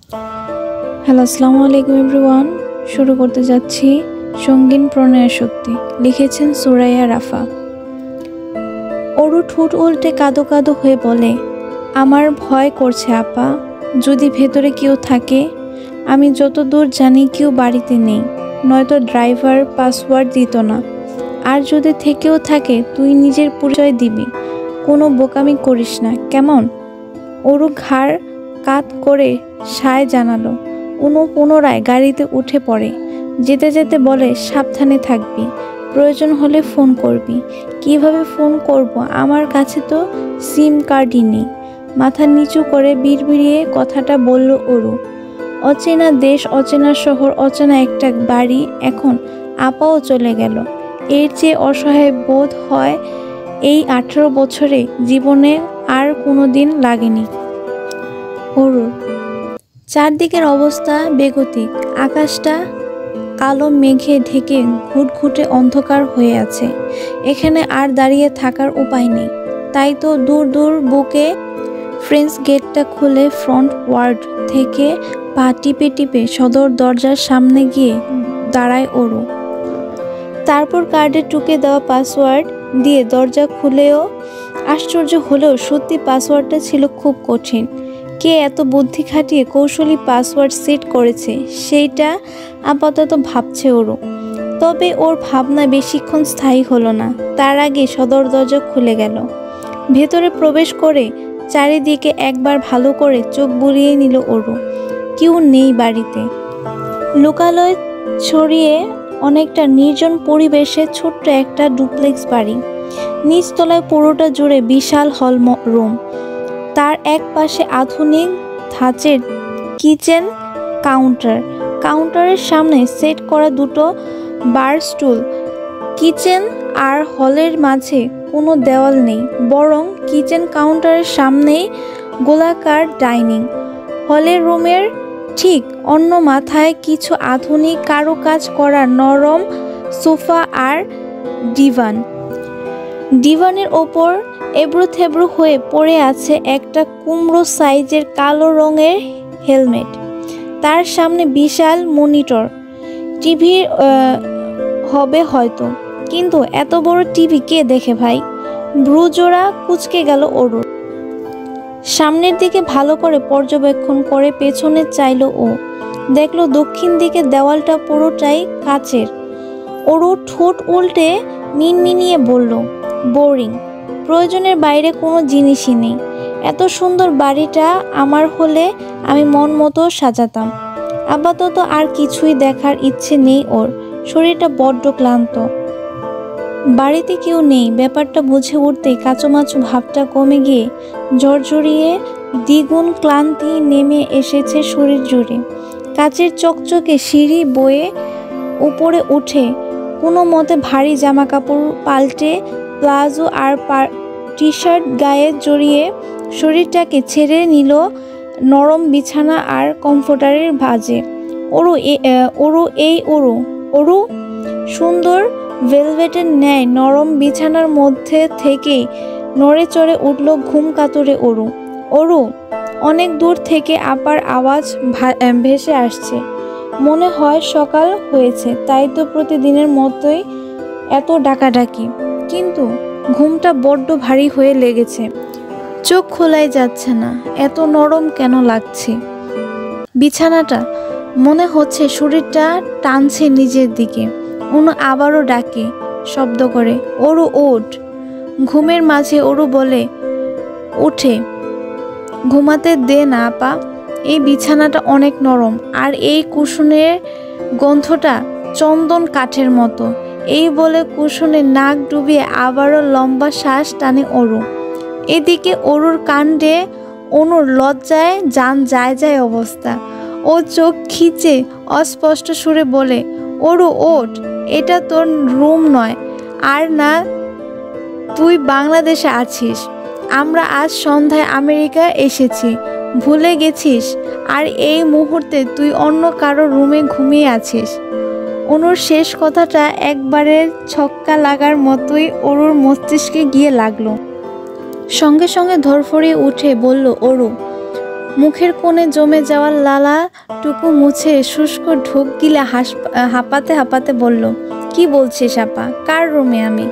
Hello, আসসালামু আলাইকুম everyone. শুরু করতে যাচ্ছি সঙ্গীন প্রণয়ের শক্তি। লিখেছেন সুরাইয়া রাফা। অরু ঠোঁট উল্টে কাঁদো কাঁদো হয়ে বলে, আমার ভয় করছে আপা, যদি ভেতরে কেউ থাকে। আমি যতদূর জানি কেউ বাড়িতে নেই, নয়তো ড্রাইভার পাসওয়ার্ড দিত না। আর যদি থেকেও থাকে তুই নিজের পরিচয় দিবি, কোনো বোকামি করিস না কেমন? অরু ঘাড় কাত করে সায় জানালো। অনু পুনরায় গাড়িতে উঠে পড়ে। যেতে যেতে বলে, সাবধানে থাকবি, প্রয়োজন হলে ফোন করবি। কিভাবে ফোন করব, আমার কাছে তো সিম কার্ডই নেই। মাথা নিচু করে বিড়বিড়িয়ে কথাটা বলল অরু। অচেনা দেশ, অচেনা শহর, অচেনা একটা বাড়ি, এখন আপাও চলে গেল। এর চেয়ে অসহায় বোধ হয় এই 18 বছরে জীবনে আর কোনো দিন লাগেনি অরুর। চারদিকের অবস্থা বেগতিক। আকাশটা কালো মেঘে ঢেকে ঘুটঘুটে অন্ধকার হয়ে আছে। এখানে আর দাঁড়িয়ে থাকার উপায় নেই। তাই তো দূর দূর বুকে ফ্রেঞ্চ গেটটা খুলে ফ্রন্ট ওয়ার্ড থেকে পা টিপে টিপে সদর দরজার সামনে গিয়ে দাঁড়ায় অরু। তারপর কার্ডে টুকে দেওয়া পাসওয়ার্ড দিয়ে দরজা খুলেও আশ্চর্য হলেও সত্যি পাসওয়ার্ডটা ছিল খুব কঠিন। কে এত বুদ্ধি খাটিয়ে কৌশলী পাসওয়ার্ড সেট করেছে সেইটা আপাতত ভাবছে ওরও। তবে ওর ভাবনা বেশিক্ষণ স্থায়ী হলো না। তার আগে সদর দরজা খুলে গেল। ভেতরে প্রবেশ করে চারিদিকে একবার ভালো করে চোখ বুলিয়ে নিল ওরও। কেউ নেই বাড়িতে। লোকালয় ছড়িয়ে অনেকটা নির্জন পরিবেশে ছোট্ট একটা ডুপ্লেক্স বাড়ি। নিচতলায় পুরোটা জুড়ে বিশাল হল রুম। তার এক পাশে আধুনিক ধাঁচের কিচেন কাউন্টার। কাউন্টারের সামনে সেট করা দুটো বার স্টুল। কিচেন আর হলের মাঝে কোনো দেওয়াল নেই, বরং কিচেন কাউন্টারের সামনেই গোলাকার ডাইনিং। হলের রুমের ঠিক অন্য মাথায় কিছু আধুনিক কারুকাজ করা নরম সোফা আর ডিভান। ডিভানের ওপর এবড়ো থেবড়ো হয়ে পড়ে আছে একটা কুমড়ো সাইজের কালো রঙের হেলমেট। তার সামনে বিশাল মনিটর। টিভি হবে হয়তো, কিন্তু এত বড় টিভি কে দেখে ভাই? ভ্রুজোড়া কুঁচকে গেল অরুর। সামনের দিকে ভালো করে পর্যবেক্ষণ করে পেছনে চাইল ও। দেখল দক্ষিণ দিকে দেওয়ালটা পুরোটাই কাচের। অরু ঠোঁট উল্টে মিনমিনিয়ে বলল, বোরিং। প্রয়োজনের বাইরে কোনো জিনিসই নেই। এত সুন্দর বাড়িটা আমার হলে আমি মন মতো সাজাতাম। আপাতত আর কিছুই দেখার ইচ্ছে নেই ওর। শরীরটা বড্ড ক্লান্ত। বাড়িতে কেউ নেই ব্যাপারটা বুঝে উঠতেই কাঁচুমাচু ভাবটা কমে গিয়ে ঝরঝরিয়ে দ্বিগুণ ক্লান্তি নেমে এসেছে শরীর জুড়ে। কাচের চকচকে সিঁড়ি বয়ে উপরে উঠে কোনো মতে ভারী জামা কাপড় পাল্টে প্লাজো আর টি শার্ট গায়ে জড়িয়ে শরীরটাকে ছেড়ে নিল নরম বিছানা আর কমফোর্টারের ভাঁজে। অরু সুন্দর ভেলভেটের ন্যায় নরম বিছানার মধ্যে থেকেই নড়ে চড়ে উঠল ঘুম কাতুরে অরু। অনেক দূর থেকে আপার আওয়াজ ভেসে আসছে। মনে হয় সকাল হয়েছে, তাই তো প্রতিদিনের মতোই এত ডাকাডাকি। কিন্তু ঘুমটা বড্ড ভারী হয়ে লেগেছে। চোখ খোলাই যাচ্ছে না। এত নরম কেন লাগছে বিছানাটা? মনে হচ্ছে শরীরটা টানছে নিজের দিকে। অনু আবারও ডাকে শব্দ করে, অরু ওঠ। ঘুমের মাঝে অরু বলে উঠে, ঘুমাতে দে না আপা, এই বিছানাটা অনেক নরম, আর এই কুশনের গন্ধটা চন্দন কাঠের মতো। এই বলে কুশনে নাক ডুবিয়ে আবারও লম্বা শ্বাস টানে অরু। এদিকে অরুর কাণ্ডে অনুর লজ্জায় জান যায় যায় অবস্থা। ও চোখ খিচে অস্পষ্ট সুরে বলে, অরু ওঠ, এটা তোর রুম নয়, আর না তুই বাংলাদেশে আছিস। আমরা আজ সন্ধ্যায় আমেরিকা এসেছি, ভুলে গেছিস? আর এই মুহূর্তে তুই অন্য কারো রুমে ঘুমিয়ে আছিস। অনুর শেষ কথাটা একবারের ছক্কা লাগার মতোই অরুর মস্তিষ্কে গিয়ে লাগলো। সঙ্গে সঙ্গে ধরফড়িয়ে উঠে বলল অরু, মুখের কোণে জমে যাওয়া লালাটুকু মুছে শুষ্ক ঢোক গিলে হাঁপাতে হাঁপাতে বলল, কি বলছিস আপা? কার রুমে আমি?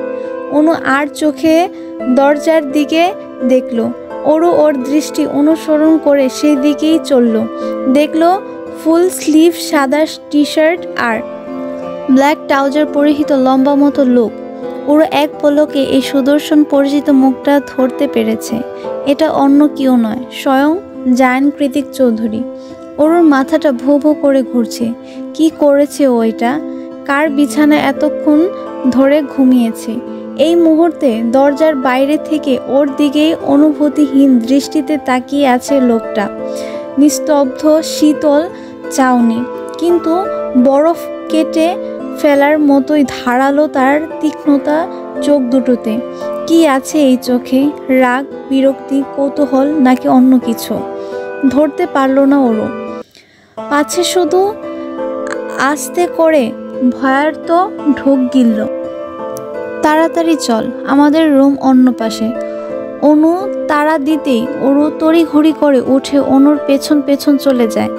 অনু আর চোখে দরজার দিকে দেখল। অরু ওর দৃষ্টি অনুসরণ করে সেই দিকেই চলল। দেখল ফুল স্লিভ সাদা টি শার্ট আর ব্ল্যাক ট্রাউজার পরিহিত লম্বা মতো লোক। ওরা এক পলকে এই সুদর্শন পরিচিত মুখটা ধরতে পেরেছে। এটা অন্য কেউ নয়, স্বয়ং জায়ান কৃতিক চৌধুরী। ওর মাথাটা ভো ভো করে ঘুরছে। কি করেছে ও এটা? কার বিছানায় এতক্ষণ ধরে ঘুমিয়েছে? এই মুহূর্তে দরজার বাইরে থেকে ওর দিকেই অনুভূতিহীন দৃষ্টিতে তাকিয়ে আছে লোকটা। নিস্তব্ধ শীতল চাউনি, কিন্তু বরফ কেটে ফেলার মতোই ধারালো তার তীক্ষ্ণতা চোখ দুটোতে। কি আছে এই চোখে? রাগ, বিরক্তি, কৌতূহল নাকি অন্য কিছু? ধরতে পারল না ওরও। পাছে শুধু আস্তে করে ভয়ার্ত ঢোক গিলল। তাড়াতাড়ি চল, আমাদের রুম অন্য পাশে। অনু তাড়া দিতেই ওরু তড়িঘড়ি করে উঠে অনুর পেছন পেছন চলে যায়।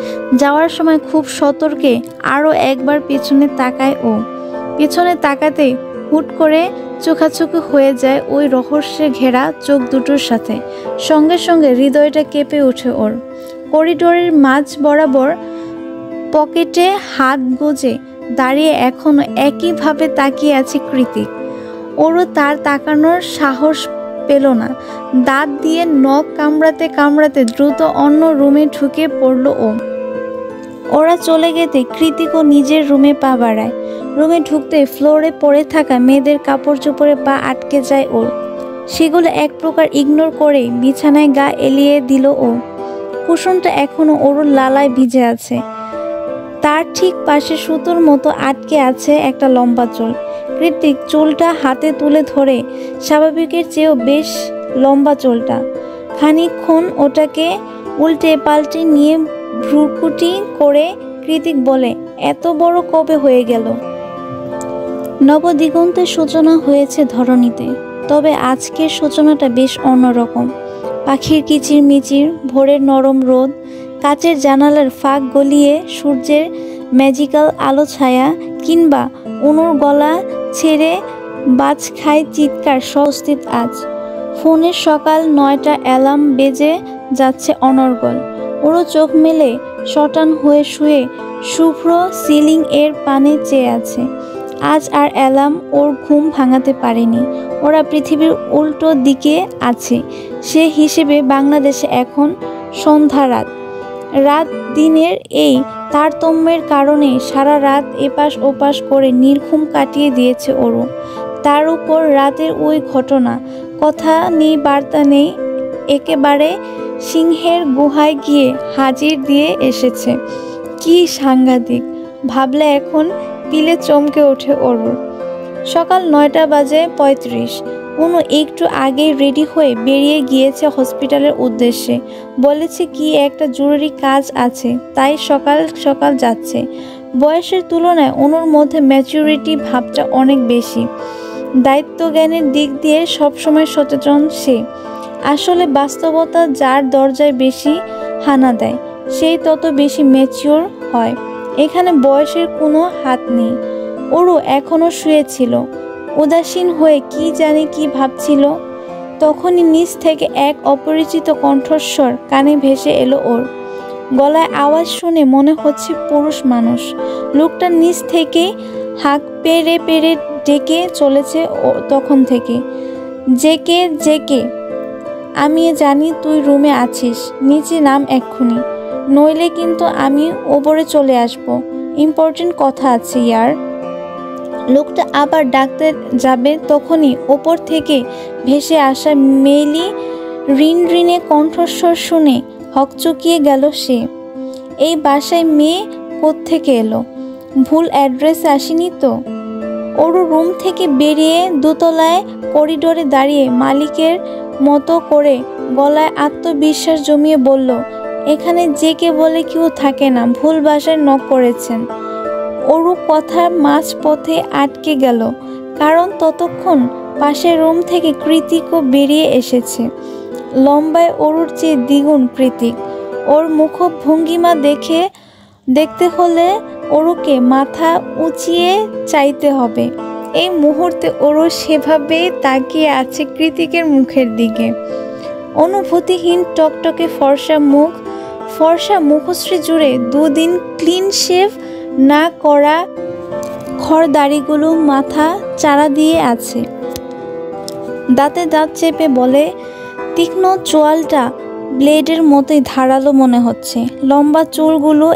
যাওয়ার সময় খুব সতর্কে আরও একবার পেছনে তাকায় ও। পেছনে তাকাতে হুট করে চোখাচোখি হয়ে যায় ওই রহস্যে ঘেরা চোখ দুটোর সাথে। সঙ্গে সঙ্গে হৃদয়টা কেঁপে ওঠে ওর। করিডোরের মাঝ বরাবর পকেটে হাত গোজে দাঁড়িয়ে এখনো একইভাবে তাকিয়ে আছে কৃতিক। ওরও তার তাকানোর সাহস পেল না। দাঁত দিয়ে নখ কামড়াতে কামড়াতে দ্রুত অন্য রুমে ঢুকে পড়ল ও। ওরা চলে গেতে কৃতিকও নিজের রুমে পা বাড়ায়। রুমে ঢুকতে ফ্লোরে পড়ে থাকা মেয়েদের কাপড় চোপড়ে পা আটকে যায় ওর। সেগুলো এক প্রকার ইগনোর করে বিছানায় গা এলিয়ে দিল ও। কুসুমটা এখনো ওর লালায় ভিজে আছে। তার ঠিক পাশে সুতোর মতো আটকে আছে একটা লম্বা চুল। কৃতিক চুলটা হাতে তুলে ধরে, স্বাভাবিকের চেয়েও বেশ লম্বা চুলটা। খানিকক্ষণ ওটাকে উল্টে পাল্টে নিয়ে ভ্রুকুটি করে কৃতিক বলে, এত বড় কবে হয়ে গেল? নবদিগন্তের সূচনা হয়েছে ধরণীতে, তবে আজকের সূচনাটা বেশ অন্যরকম। পাখির কিচিরমিচির, ভোরের নরম রোদ, কাচের জানালার ফাঁক গলিয়ে সূর্যের ম্যাজিক্যাল আলো ছায়া, কিংবা অনুর গলা ছেড়ে বাজ খায় চিৎকার স্বস্তিত আজ। ফোনের সকাল 9টা অ্যালার্ম বেজে যাচ্ছে অনর্গল। ওরও চোখ মেলে শটান হয়ে শুয়ে শুভ্র সিলিং এর পানে চেয়ে আছে। আজ আর অ্যালার্ম ওর ঘুম ভাঙাতে পারেনি। ওরা পৃথিবীর উল্টো দিকে আছে। সে হিসেবে বাংলাদেশে এখন সন্ধ্যা রাত। রাত দিনের এই তারতম্যের কারণে সারা রাত এপাশ ওপাশ করে নির্ঘুম কাটিয়ে দিয়েছে ওরও। তার উপর রাতের ওই ঘটনা, কথা নেই বার্তা নেই, একেবারে সিংহের গুহায় গিয়ে হাজির দিয়ে এসেছে। কি সাংঘাতিক! ভাবলে এখন পিলে চমকে ওঠে ওরুর। সকাল 9টা বাজে 35। অনু একটু আগেই রেডি হয়ে বেরিয়ে গিয়েছে হসপিটালের উদ্দেশ্যে। বলেছে কি একটা জরুরি কাজ আছে, তাই সকাল সকাল যাচ্ছে। বয়সের তুলনায় অনুর মধ্যে ম্যাচুরিটি ভাবটা অনেক বেশি। দায়িত্বজ্ঞানের দিক দিয়ে সবসময় সচেতন সে। আসলে বাস্তবতা যার দরজায় বেশি হানা দেয়, সেই তত বেশি ম্যাচিওর হয়। এখানে বয়সের কোনো হাত নেই। ওরও এখনও শুয়েছিল, উদাসীন হয়ে কি জানি কি ভাবছিল। তখনই নিচ থেকে এক অপরিচিত কণ্ঠস্বর কানে ভেসে এলো ওর। গলায় আওয়াজ শুনে মনে হচ্ছে পুরুষ মানুষ। লোকটা নিচ থেকে হাঁক পেরে পেরে ডেকে চলেছে তখন থেকে, জেকে জেকে, আমি জানি তুই রুমে আছিস, নিচে নাম এক্ষুনি, নইলে কিন্তু আমি ওপরে চলে আসব। ইম্পর্টেন্ট কথা আছে ইয়ার। লোকটা আবার ডাকতে যাবে তখনই ওপর থেকে ভেসে আসা মেয়েলি রিনরিনে কণ্ঠস্বর শুনে হকচকিয়ে গেল সে। এই বাসায় মেয়ে কোত্থেকে এলো? ভুল অ্যাড্রেসে আসেনি তো? ওর রুম থেকে বেরিয়ে দোতলায় করিডোরে দাঁড়িয়ে মালিকের মতো করে গলায় আত্মবিশ্বাস জমিয়ে বলল, এখানে জেকে বলে কেউ থাকে না, ভুল বাসায় নক করেছেন। ওরু কথার মাঝ পথে আটকে গেল, কারণ ততক্ষণ পাশের রুম থেকে কৃতিকও বেরিয়ে এসেছে। লম্বায় ওরুর চেয়ে দ্বিগুণ কৃতিক। ওর মুখভঙ্গিমা দেখতে হলে ওরুকে মাথা উঁচিয়ে চাইতে হবে। এই মুহূর্তে ওরু সেভাবে তাকিয়ে আছে কৃতিকের মুখের দিকে। অনুভূতিহীন টকটকে ফর্সা মুখশ্রী জুড়ে 2 দিন ক্লিন শেভ না করা খড় দাড়িগুলো মাথা চারা দিয়ে আছে। দাঁতে দাঁত চেপে বলে, তীক্ষ্ণ চোয়ালটা ব্লেডের মতোই ধারালো মনে হচ্ছে। লম্বা চুলগুলো